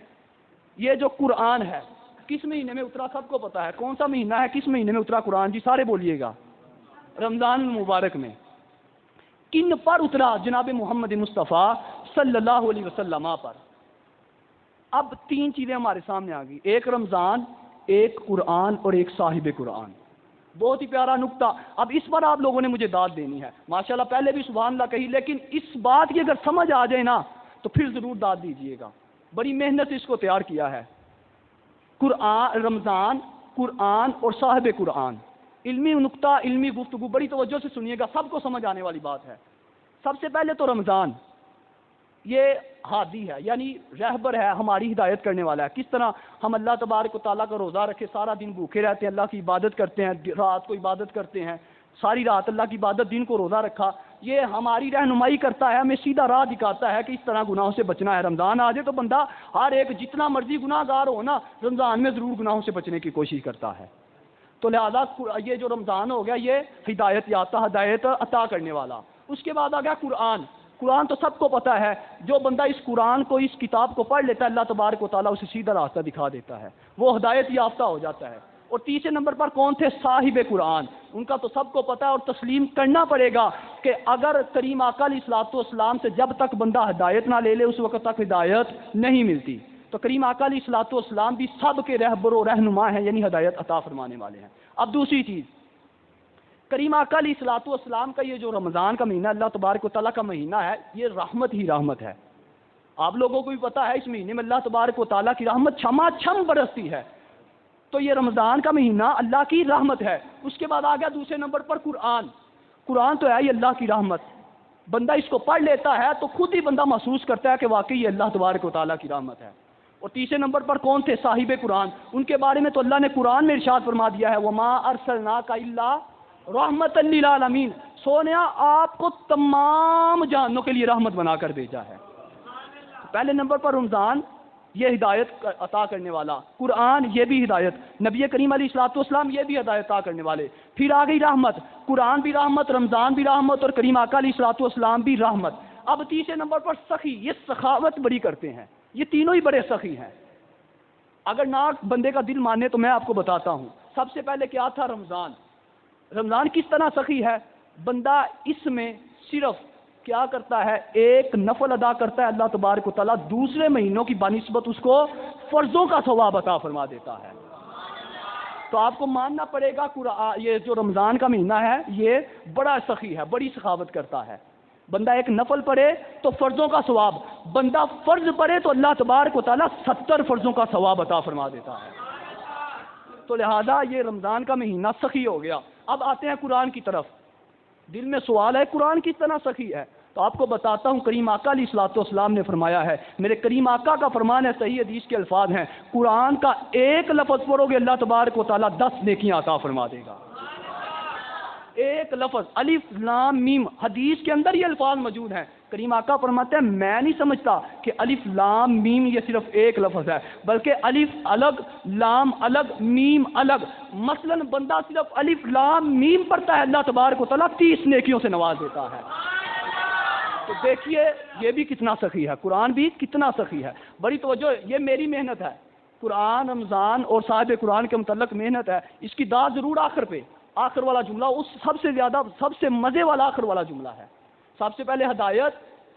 S1: یہ جو قرآن ہے کس مہینے میں اترا، سب کو پتا ہے کون سا مہینہ ہے، کس مہینے میں اترا قرآن؟ جی سارے بولیے گا، رمضان المبارک میں۔ کن پر اترا؟ جناب محمد مصطفیٰ صلی اللہ علیہ وسلم پر۔ اب تین چیزیں ہمارے سامنے آ گئی، ایک رمضان، ایک قرآن اور ایک صاحب قرآن۔ بہت ہی پیارا نقطہ۔ اب اس پر آپ لوگوں نے مجھے داد دینی ہے، ماشاءاللہ پہلے بھی سبحان اللہ کہی، لیکن اس بات کی اگر سمجھ آ جائے نا تو پھر ضرور داد دیجیے گا۔ بڑی محنت سے اس کو تیار کیا ہے۔ قرآن، رمضان، قرآن اور صاحب قرآن، علمی نقطہ، علمی گفتگو، بڑی توجہ سے سنیے گا، سب کو سمجھ آنے والی بات ہے۔ سب سے پہلے تو رمضان یہ ہادی ہے، یعنی رہبر ہے، ہماری ہدایت کرنے والا ہے۔ کس طرح ہم اللہ تبارک و تعالیٰ کا روزہ رکھے، سارا دن بھوکے رہتے ہیں، اللہ کی عبادت کرتے ہیں، رات کو عبادت کرتے ہیں، ساری رات اللہ کی عبادت، دن کو روزہ رکھا، یہ ہماری رہنمائی کرتا ہے، ہمیں سیدھا راہ دکھاتا ہے کہ اس طرح گناہوں سے بچنا ہے۔ رمضان آ جائے تو بندہ ہر ایک جتنا مرضی گناہ گار ہو نا، رمضان میں ضرور گناہوں سے بچنے کی کوشش کرتا ہے۔ تو لہذا یہ جو رمضان ہو گیا یہ ہدایت یافتہ، ہدایت عطا کرنے والا۔ اس کے بعد آ گیا قرآن۔ قرآن تو سب کو پتہ ہے، جو بندہ اس قرآن کو، اس کتاب کو پڑھ لیتا ہے، اللہ تبارک و تعالیٰ اسے سیدھا راستہ دکھا دیتا ہے، وہ ہدایت یافتہ ہو جاتا ہے۔ اور تیسرے نمبر پر کون تھے؟ صاحب قرآن۔ ان کا تو سب کو پتہ ہے اور تسلیم کرنا پڑے گا کہ اگر کریم آقا علیہ الصلوۃ والسلام سے جب تک بندہ ہدایت نہ لے لے اس وقت تک ہدایت نہیں ملتی۔ تو کریم آقا علیہ الصلوۃ والسلام بھی سب کے رہبر و رہنما ہیں، یعنی ہدایت عطا فرمانے والے ہیں۔ اب دوسری چیز، کریم آقا علیہ الصلوۃ والسلام کا یہ جو رمضان کا مہینہ اللہ تبارک و تعالیٰ کا مہینہ ہے، یہ رحمت ہی رحمت ہے۔ آپ لوگوں کو بھی پتہ ہے اس مہینے میں اللہ تبارک و تعالیٰ کی رحمت چھما چھم برستی ہے۔ تو یہ رمضان کا مہینہ اللہ کی رحمت ہے۔ اس کے بعد آ گیا دوسرے نمبر پر قرآن۔ قرآن تو ہے یہ اللہ کی رحمت، بندہ اس کو پڑھ لیتا ہے تو خود ہی بندہ محسوس کرتا ہے کہ واقعی یہ اللہ تبارک و تعالیٰ کی رحمت ہے۔ اور تیسرے نمبر پر کون تھے؟ صاحب قرآن۔ ان کے بارے میں تو اللہ نے قرآن میں ارشاد فرما دیا ہے، وَمَا أَرْسَلْنَاكَ إِلَّا رَحْمَةً لِّلْعَالَمِينَ، سونیا آپ کو تمام جہانوں کے لیے رحمت بنا کر بھیجا ہے۔ پہلے نمبر پر رمضان، یہ ہدایت عطا کرنے والا، قرآن یہ بھی ہدایت، نبی کریم علیہ الصلوۃ والسلام یہ بھی ہدایت عطا کرنے والے، پھر آ گئی رحمت، قرآن بھی رحمت، رمضان بھی رحمت اور کریم آقا علیہ الصلوۃ والسلام بھی رحمت۔ اب تیسرے نمبر پر سخی، یہ سخاوت بڑی کرتے ہیں، یہ تینوں ہی بڑے سخی ہیں۔ اگر نہ بندے کا دل مانے تو میں آپ کو بتاتا ہوں۔ سب سے پہلے کیا تھا؟ رمضان۔ رمضان کس طرح سخی ہے؟ بندہ اس میں صرف کیا کرتا ہے؟ ایک نفل ادا کرتا ہے، اللہ تبارک و تعالیٰ دوسرے مہینوں کی بنسبت اس کو فرضوں کا ثواب عطا فرما دیتا ہے۔ تو آپ کو ماننا پڑے گا یہ جو رمضان کا مہینہ ہے یہ بڑا سخی ہے، بڑی سخاوت کرتا ہے۔ بندہ ایک نفل پڑھے تو فرضوں کا ثواب، بندہ فرض پڑھے تو اللہ تبارک و تعالیٰ 70 فرضوں کا ثواب عطا فرما دیتا ہے۔ تو لہذا یہ رمضان کا مہینہ سخی ہو گیا۔ اب آتے ہیں قرآن کی طرف۔ دل میں سوال ہے قرآن کس طرح سخی ہے؟ تو آپ کو بتاتا ہوں، کریم آقا علیہ الصلوۃ والسلام نے فرمایا ہے، میرے کریم آقا کا فرمان ہے، صحیح حدیث کے الفاظ ہیں، قرآن کا ایک لفظ پڑھو گے اللہ تبارک و تعالیٰ 10 نیکیاں عطا فرما دے گا۔ ایک لفظ، الف لام میم، حدیث کے اندر یہ الفاظ موجود ہیں۔ کریم آقا فرماتے ہیں میں نہیں سمجھتا کہ الف لام میم یہ صرف ایک لفظ ہے، بلکہ الف الگ، لام الگ، میم الگ۔ مثلا بندہ صرف الف لام میم پڑھتا ہے، اللہ تبارک و تعالیٰ 30 نیکیوں سے نواز دیتا ہے۔ تو دیکھیے یہ بھی کتنا سخی ہے، قرآن بھی کتنا سخی ہے۔ بڑی توجہ، یہ میری محنت ہے، قرآن، رمضان اور صاحب قرآن کے متعلق محنت ہے، اس کی داد ضرور آخر پہ، آخر والا جملہ اس سب سے زیادہ، سب سے مزے والا آخر والا جملہ ہے۔ سب سے پہلے ہدایت،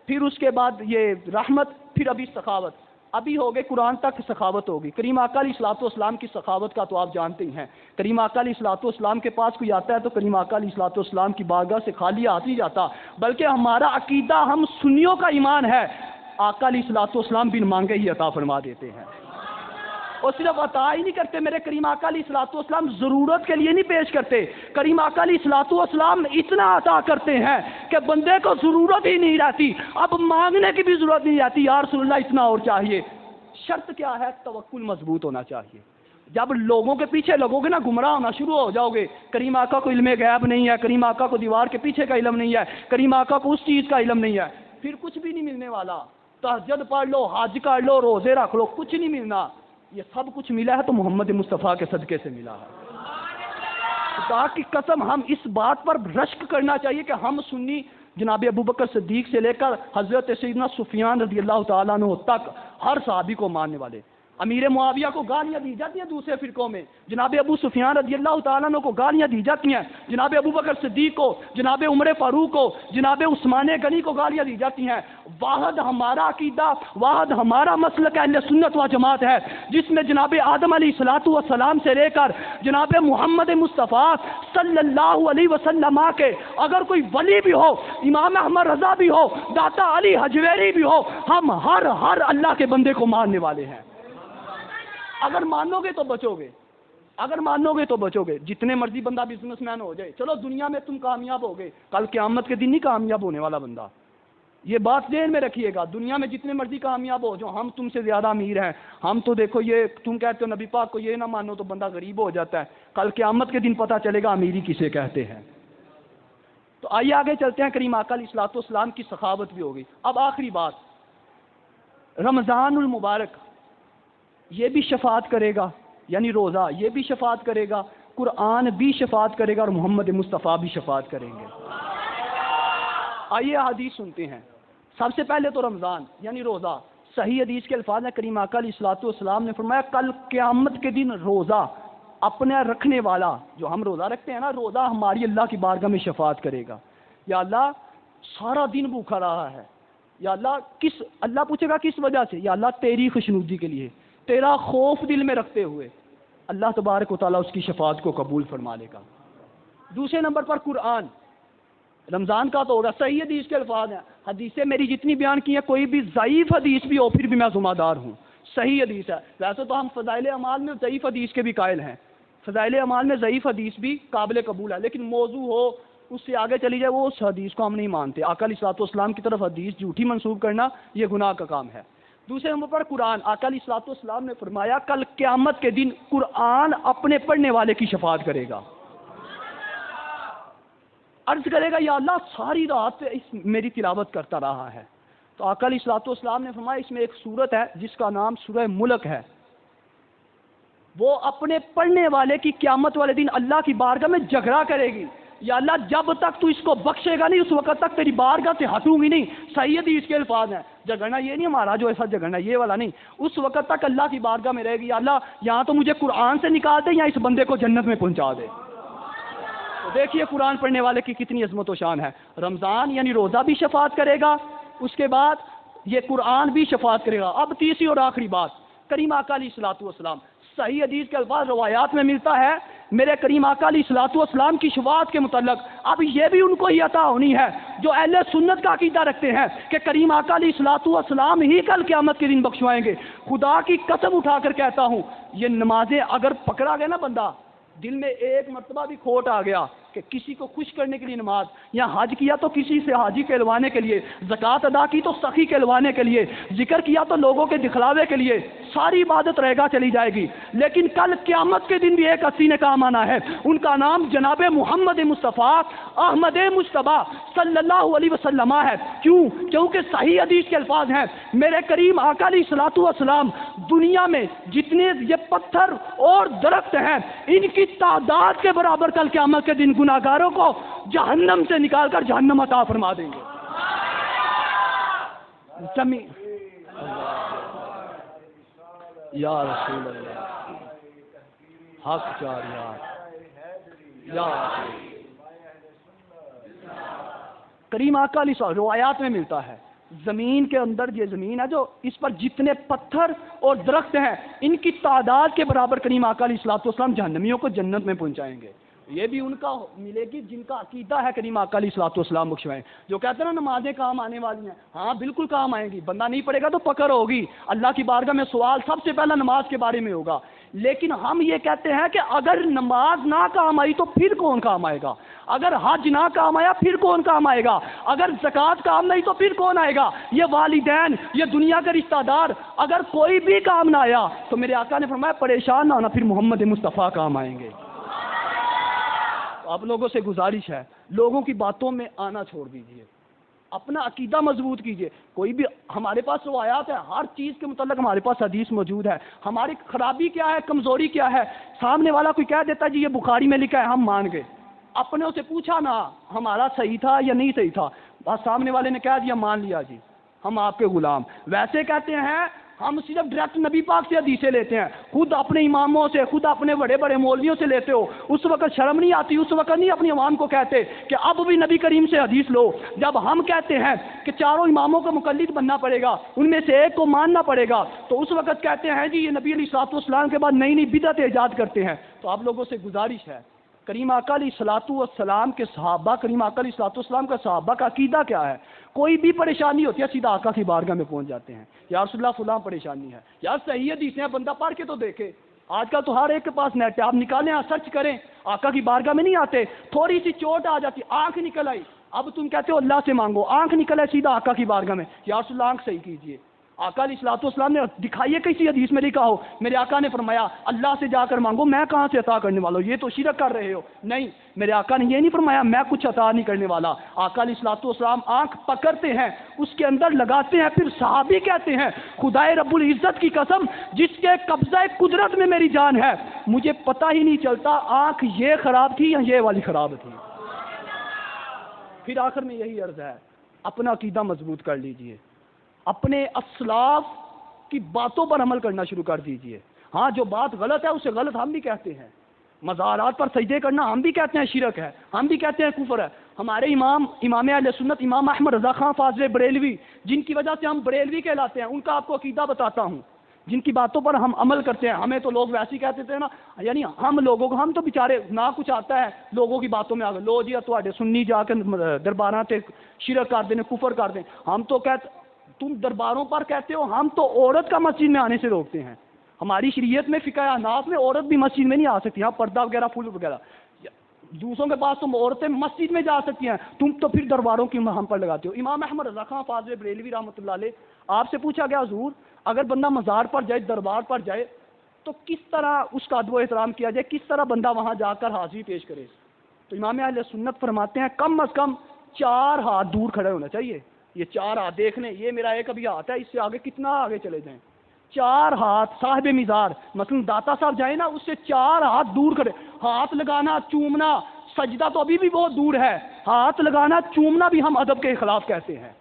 S1: پھر اس کے بعد یہ رحمت، پھر ابھی سخاوت۔ ابھی ہو گئے قرآن تک سخاوت ہوگی۔ کریم آقا علیہ الصلوۃ والسلام کی سخاوت کا تو آپ جانتے ہی ہیں، کریم آقا علیہ الصلوۃ والسلام کے پاس کوئی آتا ہے تو کریم آقا علیہ الصلوۃ والسلام کی بارگاہ سے خالی ہاتھ نہیں جاتا، بلکہ ہمارا عقیدہ، ہم سنیوں کا ایمان ہے، آقا علیہ الصلوۃ والسلام بن مانگے ہی عطا فرما دیتے ہیں۔ اور صرف عطا ہی نہیں کرتے، میرے کریم آقا علیہ الصلوۃ والسلام ضرورت کے لیے نہیں پیش کرتے، کریم آقا علیہ الصلوۃ والسلام اتنا عطا کرتے ہیں کہ بندے کو ضرورت ہی نہیں رہتی، اب مانگنے کی بھی ضرورت نہیں رہتی، یا رسول اللہ اتنا اور چاہیے۔ شرط کیا ہے؟ توکل مضبوط ہونا چاہیے۔ جب لوگوں کے پیچھے لگو گے نا، گمراہ ہونا شروع ہو جاؤ گے، کریم آقا کو علم غیب نہیں ہے، کریم آقا کو دیوار کے پیچھے کا علم نہیں ہے، کریم آقا کو اس چیز کا علم نہیں ہے، پھر کچھ بھی نہیں ملنے والا۔ تہجد پڑھ لو، حج کر لو، روزے رکھ لو، کچھ نہیں ملنا۔ یہ سب کچھ ملا ہے تو محمد مصطفیٰ کے صدقے سے ملا ہے۔ خدا کی قسم ہم اس بات پر رشک کرنا چاہیے کہ ہم سنی جناب ابوبکر صدیق سے لے کر حضرت سیدنا سفیان رضی اللہ تعالیٰ عنہ تک ہر صحابی کو ماننے والے۔ امیر معاویہ کو گالیاں دی جاتی ہیں دوسرے فرقوں میں، جناب ابو سفیان رضی اللہ تعالیٰ عنہ کو گالیاں دی جاتی ہیں، جناب ابوبکر صدیق کو، جناب عمر فاروق کو، جناب عثمان غنی کو گالیاں دی جاتی ہیں۔ واحد ہمارا عقیدہ، واحد ہمارا مسلک اہل سنت و جماعت ہے جس میں جناب آدم علیہ الصلوۃ والسلام سے لے کر جناب محمد مصطفیٰ صلی اللہ علیہ وسلم کے اگر کوئی ولی بھی ہو، امام احمد رضا بھی ہو، داتا علی حجویری بھی ہو، ہم ہر اللہ کے بندے کو ماننے والے ہیں۔ اگر مانو گے تو بچو گے، اگر مانو گے تو بچو گے۔ جتنے مرضی بندہ بزنس مین ہو جائے، چلو دنیا میں تم کامیاب ہو گئے، کل قیامت کے دن نہیں کامیاب ہونے والا بندہ۔ یہ بات ذہن میں رکھیے گا، دنیا میں جتنے مرضی کامیاب ہو جو ہم تم سے زیادہ امیر ہیں، ہم تو دیکھو یہ تم کہتے ہو نبی پاک کو یہ نہ مانو تو بندہ غریب ہو جاتا ہے، کل قیامت کے دن پتہ چلے گا امیری کسے کہتے ہیں۔ تو آئیے آگے چلتے ہیں، کریم آقا علیہ الصلوۃ والسلام کی سخاوت بھی ہوگی۔ اب آخری بات، رمضان المبارک یہ بھی شفاعت کرے گا، یعنی روزہ یہ بھی شفاعت کرے گا، قرآن بھی شفاعت کرے گا اور محمد مصطفیٰ بھی شفاعت کریں گے۔ آئیے حدیث سنتے ہیں۔ سب سے پہلے تو رمضان یعنی روزہ، صحیح حدیث کے الفاظ ہیں، کریم آقا علیہ الصلوۃ والسلام نے فرمایا کل قیامت کے دن روزہ اپنے رکھنے والا، جو ہم روزہ رکھتے ہیں نا، روزہ ہماری اللہ کی بارگاہ میں شفاعت کرے گا۔ یا اللہ سارا دن بھوکا رہا ہے، یا اللہ اللہ پوچھے گا کس وجہ سے؟ یا اللہ تیری خوشنودی کے لیے، تیرا خوف دل میں رکھتے ہوئے، اللہ تبارک و تعالیٰ اس کی شفاعت کو قبول فرما لے گا۔ دوسرے نمبر پر قرآن، رمضان کا تو ہوگا، صحیح حدیث کے الفاظ ہیں، حدیثیں میری جتنی بیان کی ہیں کوئی بھی ضعیف حدیث بھی ہو پھر بھی میں ذمہ دار ہوں، صحیح حدیث ہے۔ ویسے تو ہم فضائل اعمال میں ضعیف حدیث کے بھی قائل ہیں، فضائل اعمال میں ضعیف حدیث بھی قابل قبول ہے، لیکن موضوع ہو اس سے آگے چلی جائے وہ اس حدیث کو ہم نہیں مانتے۔ آقا علیہ الصلوۃ والسلام کی طرف حدیث جھوٹی منسوب کرنا یہ گناہ کا کام ہے۔ دوسرے نمبر پر قرآن، آقا علیہ الصلوۃ والسلام نے فرمایا کل قیامت کے دن قرآن اپنے پڑھنے والے کی شفاعت کرے گا، عرض کرے گا یا اللہ ساری رات میری تلاوت کرتا رہا ہے، تو آقا علیہ الصلوۃ والسلام نے فرمایا اس میں ایک سورت ہے جس کا نام سورہ ملک ہے، وہ اپنے پڑھنے والے کی قیامت والے دن اللہ کی بارگاہ میں جھگڑا کرے گی، یا اللہ جب تک تو اس کو بخشے گا نہیں اس وقت تک تیری بارگاہ سے ہٹوں گی نہیں۔ صحیح حدیث کے الفاظ ہیں، جھگڑنا یہ نہیں ہمارا جو ایسا جھگڑنا یہ والا نہیں، اس وقت تک اللہ کی بارگاہ میں رہے گی، یا اللہ یہاں تو مجھے قرآن سے نکال دے یا اس بندے کو جنت میں پہنچا دے۔ تو دیکھیے قرآن پڑھنے والے کی کتنی عظمت و شان ہے۔ رمضان یعنی روزہ بھی شفاعت کرے گا، اس کے بعد یہ قرآن بھی شفاعت کرے گا۔ اب تیسری اور آخری بات، کریم آقا علیہ الصلوۃ والسلام، صحیح حدیث کے الفاظ روایات میں ملتا ہے میرے کریم آقا علیہ الصلوۃ والسلام کی شفاعت کے متعلق اب یہ بھی ان کو ہی عطا ہونی ہے جو اہل سنت کا عقیدہ رکھتے ہیں کہ کریم آقا علیہ الصلوۃ والسلام ہی کل قیامت کے دن بخشوائیں گے۔ خدا کی قسم اٹھا کر کہتا ہوں یہ نمازیں اگر پکڑا گیا نا بندہ، دل میں ایک مرتبہ بھی کھوٹ آ گیا کہ کسی کو خوش کرنے کے لیے نماز، یا حج کیا تو کسی سے حاجی کہلوانے کے لیے، زکوٰۃ ادا کی تو سخی کہلوانے کے لیے، ذکر کیا تو لوگوں کے دکھلاوے کے لیے، ساری عبادت رہ گا چلی جائے گی، لیکن کل قیامت کے دن بھی ایک ہستی نے کام آنا ہے، ان کا نام جناب محمد مصطفیٰ احمد مجتبی صلی اللہ علیہ وسلم ہے۔ کیونکہ صحیح حدیث کے الفاظ ہیں میرے کریم آقا علیہ الصلوۃ والسلام دنیا میں جتنے یہ پتھر اور درخت ہیں ان کی تعداد کے برابر کل قیامت کے دن گناہگاروں کو جہنم سے نکال کر جہنم عطا فرما دیں گے۔ یا رسول اللہ حق چار یا کریم آقا علیہ السلام، روایات میں ملتا ہے زمین کے اندر یہ زمین ہے جو اس پر جتنے پتھر اور درخت ہیں ان کی تعداد کے برابر کریم آقا علیہ الصلوۃ والسلام جہنمیوں کو جنت میں پہنچائیں گے۔ یہ بھی ان کا ملے گی جن کا عقیدہ ہے کریم آقا علیہ الصلوۃ والسلام بخشوائیں، جو کہتے ہیں نا نمازیں کام آنے والی ہیں، ہاں بالکل کام آئیں گی، بندہ نہیں پڑھے گا تو پکڑ ہوگی، اللہ کی بارگاہ میں سوال سب سے پہلا نماز کے بارے میں ہوگا، لیکن ہم یہ کہتے ہیں کہ اگر نماز نہ کام آئی تو پھر کون کام آئے گا، اگر حج نہ کام آیا پھر کون کام آئے گا، اگر زکوٰۃ کام نہیں تو پھر کون آئے گا، یہ والدین، یہ دنیا کے رشتہ دار، اگر کوئی بھی کام نہ آیا تو میرے آقا نے فرمایا پریشان نہ ہونا، پھر محمد مصطفیٰ کام آئیں گے۔ آپ لوگوں سے گزارش ہے لوگوں کی باتوں میں آنا چھوڑ دیجئے، اپنا عقیدہ مضبوط کیجئے. کوئی بھی ہمارے پاس روایات ہے، ہر چیز کے متعلق ہمارے پاس حدیث موجود ہے. ہماری خرابی کیا ہے، کمزوری کیا ہے، سامنے والا کوئی کہہ دیتا ہے جی یہ بخاری میں لکھا ہے، ہم مان گئے. اپنے اسے پوچھا نہ ہمارا صحیح تھا یا نہیں صحیح تھا، بس سامنے والے نے کہہ دیا مان لیا جی ہم آپ کے غلام. ویسے کہتے ہیں ہم صرف ڈائریکٹ نبی پاک سے حدیثیں لیتے ہیں، خود اپنے اماموں سے، خود اپنے بڑے بڑے مولویوں سے لیتے ہو. اس وقت شرم نہیں آتی؟ اس وقت نہیں اپنی عوام کو کہتے کہ اب بھی نبی کریم سے حدیث لو؟ جب ہم کہتے ہیں کہ چاروں اماموں کو مقلد بننا پڑے گا، ان میں سے ایک کو ماننا پڑے گا، تو اس وقت کہتے ہیں جی یہ نبی علیہ الصلوۃ والسلام کے بعد نئی نئی بدعت ایجاد کرتے ہیں. تو آپ لوگوں سے گزارش ہے، کریم آقا علیہ الصلوۃ والسلام کے صحابہ، کریم آقا علیہ الصلوۃ والسلام کا صحابہ کا عقیدہ کیا ہے؟ کوئی بھی پریشانی ہوتی ہے سیدھا آقا کی بارگاہ میں پہنچ جاتے ہیں، یا رسول اللہ فلاں پریشانی ہے، یار صحیح حدیثیں ہیں، بندہ پڑھ کے تو دیکھے. آج کل تو ہر ایک کے پاس نیٹ ہے، آپ نکالیں سرچ کریں. آقا کی بارگاہ میں نہیں آتے، تھوڑی سی چوٹ آ جاتی، آنکھ نکل آئی، اب تم کہتے ہو اللہ سے مانگو، آنکھ نکل آئی سیدھا آقا کی بارگاہ میں، یا رسول اللہ آنکھ صحیح کیجیے. آقا علیہ الصلوۃ والسلام نے دکھائیے کسی حدیث میں لکھا ہو میرے آقا نے فرمایا اللہ سے جا کر مانگو، میں کہاں سے عطا کرنے والا ہوں، یہ تو شرک کر رہے ہو. نہیں، میرے آقا نے یہ نہیں فرمایا میں کچھ عطا نہیں کرنے والا. آقا علیہ الصلوۃ والسلام آنکھ پکڑتے ہیں، اس کے اندر لگاتے ہیں، پھر صحابی کہتے ہیں خدائے رب العزت کی قسم جس کے قبضہ قدرت میں میری جان ہے، مجھے پتہ ہی نہیں چلتا آنکھ یہ خراب تھی یا یہ والی خراب تھی. پھر آخر میں یہی عرض ہے، اپنا عقیدہ مضبوط کر لیجئے، اپنے اسلاف کی باتوں پر عمل کرنا شروع کر دیجئے. ہاں جو بات غلط ہے اسے غلط ہم بھی کہتے ہیں، مزارات پر سجدے کرنا ہم بھی کہتے ہیں شرک ہے، ہم بھی کہتے ہیں کفر ہے. ہمارے امام اہل سنت امام احمد رضا خان فاضل بریلوی، جن کی وجہ سے ہم بریلوی کہلاتے ہیں، ان کا آپ کو عقیدہ بتاتا ہوں، جن کی باتوں پر ہم عمل کرتے ہیں. ہمیں تو لوگ ویسے ہی کہتے تھے نا، یعنی ہم لوگوں کو، ہم تو بیچارے نہ کچھ آتا ہے لوگوں کی باتوں میں آ گئے، لو جی تواڈے سنی جا کے درباراں تے شرک کر دیں، کفر کر دیں. ہم تو کہتے تم درباروں پر کہتے ہو، ہم تو عورت کا مسجد میں آنے سے روکتے ہیں. ہماری شریعت میں فقہ احناف میں عورت بھی مسجد میں نہیں آ سکتی، ہاں پردہ وغیرہ پھول وغیرہ. دوسروں کے پاس تم عورتیں مسجد میں جا سکتی ہیں، تم تو پھر درباروں کی ہم پر لگاتے ہو. امام احمد رضا خان فاضل بریلوی رحمۃ اللہ علیہ، آپ سے پوچھا گیا حضور اگر بندہ مزار پر جائے، دربار پر جائے، تو کس طرح اس کا ادب و احترام کیا جائے، کس طرح بندہ وہاں جا کر حاضری پیش کرے؟ تو امام اہل سنت فرماتے ہیں کم از کم 4 ہاتھ دور کھڑے ہونا چاہیے. یہ 4 ہاتھ دیکھ لیں، یہ میرا ایک ابھی ہاتھ ہے، اس سے آگے کتنا آگے چلے جائیں، 4 ہاتھ صاحب مزار مثلا داتا صاحب جائیں نا، اس سے 4 ہاتھ دور کھڑے. ہاتھ لگانا، چومنا، سجدہ تو ابھی بھی بہت دور ہے، ہاتھ لگانا چومنا بھی ہم ادب کے خلاف کہتے ہیں،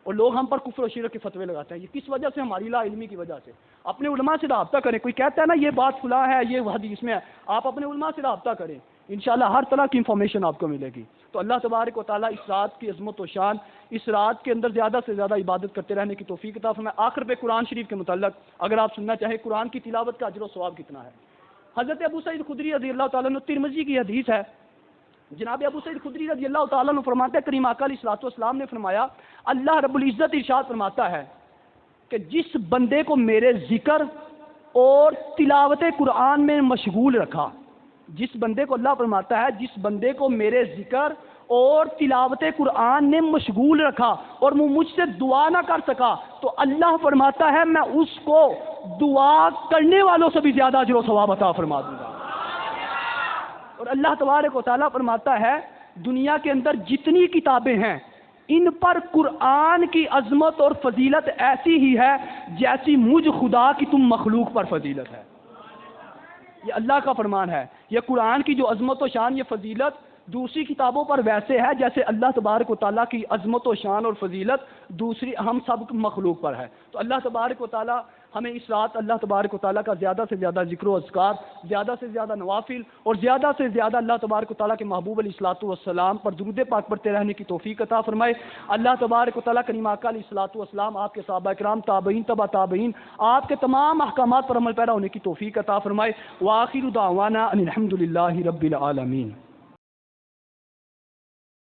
S1: اور لوگ ہم پر کفر و شرک کے فتوے لگاتے ہیں. یہ کس وجہ سے؟ ہماری لا علمی کی وجہ سے. اپنے علماء سے رابطہ کریں. کوئی کہتا ہے نا یہ بات فلاں ہے، یہ حدیث میں ہے، آپ اپنے علماء سے رابطہ کریں، انشاءاللہ ہر طرح کی انفارمیشن آپ کو ملے گی. تو اللہ تبارک و تعالیٰ اس رات کی عظمت و شان، اس رات کے اندر زیادہ سے زیادہ عبادت کرتے رہنے کی توفیق عطا فرمائے. آخر پہ قرآن شریف کے متعلق اگر آپ سننا چاہیں، قرآن کی تلاوت کا اجر و ثواب کتنا ہے. حضرت ابو سعید خدری رضی اللہ تعالیٰ عنہ، ترمذی کی حدیث ہے، جناب ابو سعید خدری رضی اللہ تعالیٰ عنہ فرماتے ہیں کریم آقا علیہ الصلوۃ والسلام نے فرمایا اللہ رب العزت ارشاد فرماتا ہے کہ جس بندے کو میرے ذکر اور تلاوت قرآن میں مشغول رکھا، جس بندے کو اللہ فرماتا ہے جس بندے کو میرے ذکر اور تلاوت قرآن نے مشغول رکھا اور وہ مجھ سے دعا نہ کر سکا، تو اللہ فرماتا ہے میں اس کو دعا کرنے والوں سے بھی زیادہ اجر و ثواب عطا فرما دوں گا. اور اللہ تبارک و تعالیٰ فرماتا ہے دنیا کے اندر جتنی کتابیں ہیں ان پر قرآن کی عظمت اور فضیلت ایسی ہی ہے جیسی مجھ خدا کی تم مخلوق پر فضیلت ہے. یہ اللہ کا فرمان ہے. یہ قرآن کی جو عظمت و شان، یہ فضیلت دوسری کتابوں پر ویسے ہے جیسے اللہ تبارک و تعالیٰ کی عظمت و شان اور فضیلت دوسری ہم سب مخلوق پر ہے. تو اللہ تبارک و تعالیٰ ہمیں اس رات اللہ تبارک و تعالیٰ کا زیادہ سے زیادہ ذکر و اذکار، زیادہ سے زیادہ نوافل اور زیادہ سے زیادہ اللہ تبارک و تعالیٰ کے محبوب علیہ الصلوۃ والسلام پر درود پاک پڑھتے رہنے کی توفیق عطا فرمائے. اللہ تبارک و تعالیٰ کریم آقا علیہ الصلوۃ والسلام، آپ کے صحابہ کرام، تابعین، تبع تابعین، آپ کے تمام احکامات پر عمل پیرا ہونے کی توفیق عطا فرمائے. وآخر دعوانا ان الحمد للہ رب العالمین.